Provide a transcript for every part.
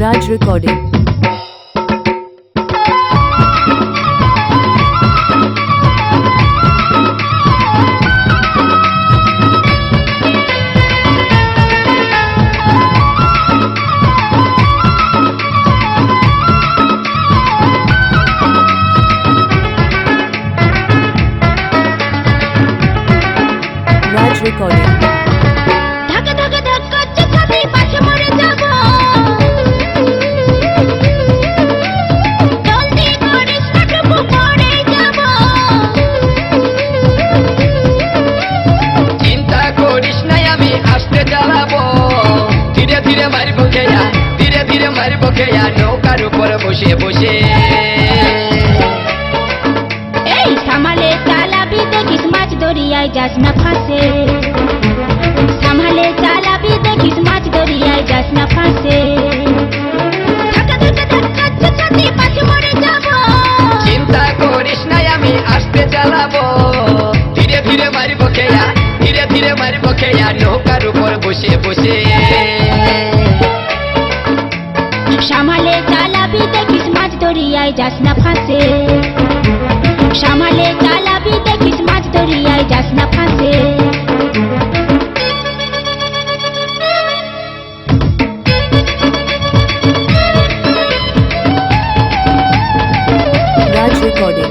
Raj Recording. Raj Recording. ধাক্কা ধাক্কা ধাক্কা চাচাতে পাশে মরে যাব জলদি করে স্টার্টআপ করে যাব চিন্তা করিস নাই আমি আস্তে চালাবো ধীরে ধীরে মারবো খেয়া ধীরে ধীরে মারবো খেয়া নৌকার উপর বসে বসে এই সামালে চালাবি দেখিস মাছ দরিয়ায় যাস না ফাঁসে সামালে চালাবি দেখিস মাছ দরিয়ায় যাস না ফাঁসে ধাক্কা ধাক্কা ধাক্কা চাচাতে পাশে মরে যাব চিন্তা করিস নাই আমি আস্তে চালাবো ধীরে ধীরে মারবো খেয়া ধীরে ধীরে মারবো খেয়া নৌকার উপর বসে বসে সামালে চালাবি দেখিস মাছ দরিয়ায় যাস না ফাঁসে সামালে চালাবি দেখিস মাছ দরিয়ায় যাস না ফাঁসে Raj Recording.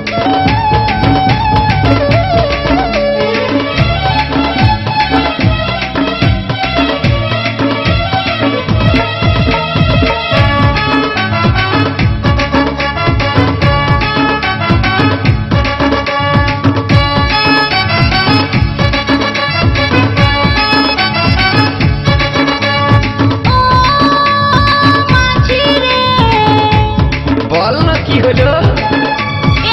বল না কি হলো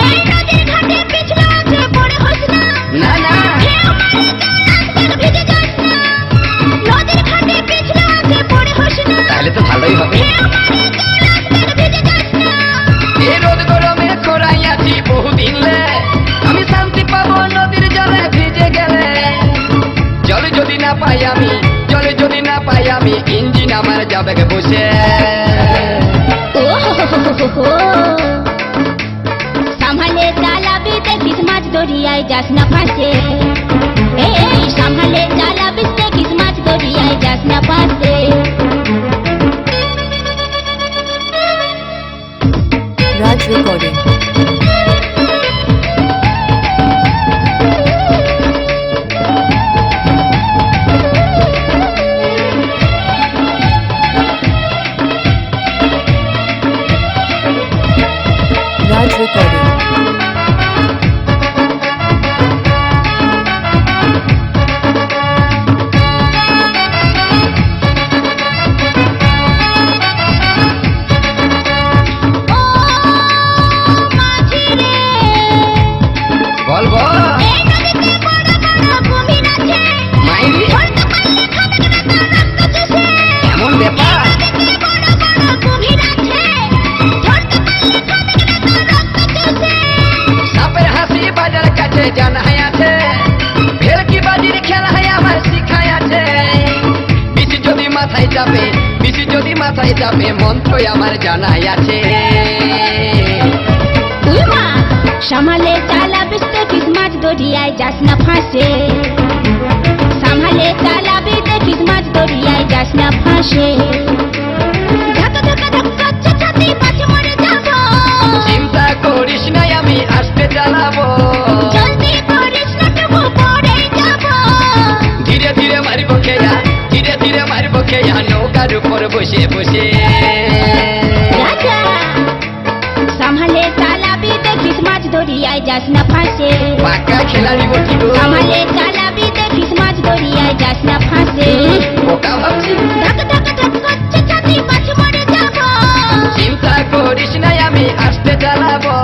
এই নদীর ঘাটে পিছলা আছে পড়ে হোস না না না ঢেউ মারে ভিজে যাস না নদীর ঘাটে পিছলা আছে পড়ে হোস না তাহলে তো ভালোই হবে ঢেউ মারে ভিজে যাস না এই রোদ গরমে খোরাই আছি বহুদিন লে আমি শান্তি পাবো নদীর জলে ভিজে গেলে জল যদি না পাই আমি জল যদি না পাই আমি ইঞ্জিন আমার যাবে গে বসে সামহালে চালাবি দেখিস মাছ দরিয়ায় যাস না ফাঁসে এই সামহালে চালাবি দেখিস মাছ দরিয়ায় যাস না ফাঁসে Raj Recording. Raj Recording. ও মাঝি রে বল বল এই নদীতে বড় বড় কুমির আছে মাইরি ধরতে পারলে খাবে না তার রক্ত চুষে এমন ব্যাপার নদীতে বড় বড় কুমির আছে ধরতে পারলে খাবে না তার রক্ত চুষে সাপের হাসি বাজার কাছে জানাই আছে ভেলকি বাজির খেলা আমার শিখাই আছে বিচি যদি মাথায় যাবে বিচি যদি মাথায় যাবে মন্ত্র আমার জানাই আছে উমা সামালে চালাবি দেখিস মাছ দরিয়ায় যাস না ফাঁসে সামালে চালাবি দেখিস মাছ দরিয়ায় যাস না ফাঁসে ধাক্কা ধাক্কা ধাক্কা চাচাতে পাশে মরে যাব চিন্তা করিস নাই আমি আস্তে চালাবো জলদি করিস না তবু পড়ে যাব ধীরে ধীরে মারবো খেয়া ধীরে ধীরে মারবো খেয়া নৌকার উপর বসে বসে রাজা সামালে চালাবি দেখিস মাছ দরিয়ায় যাস না ফাঁসে পাকা খেলাড়ি বটি গো সামালে চালাবি দেখিস মাছ দরিয়ায় যাস না ফাঁসে বোকা ভাবছি ধাক্কা ধাক্কা ধাক্কা চাচাতে পাশে মরে যাব চিন্তা করিস নাই আমি আস্তে চালাবো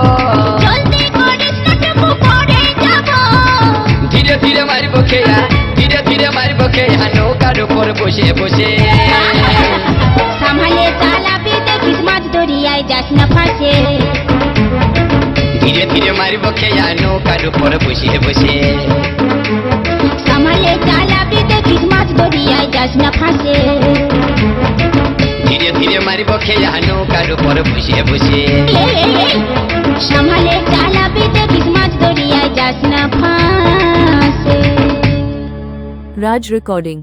জলদি করিস না তবু পড়ে যাব ধীরে ধীরে মারবো খেয়া ধীরে ধীরে মারবো খেয়া নৌকার উপর বসে বসে সামালে চালাবি দেখিস মাছ দরিয়ায় যাস না ফাঁসে ধীরে ধীরে মারবো খেয়া নৌকার উপর বসে বসে সামালে চালাবি দেখিস মাছ দরিয়ায় যাস না ফাঁসে ধীরে ধীরে মারিব খেয়া নৌকার উপর বসে বসে। এই, সামলে চালাবি দেখিস মাছ দরিয়ায় যাস না ফাঁসে। Raj Recording.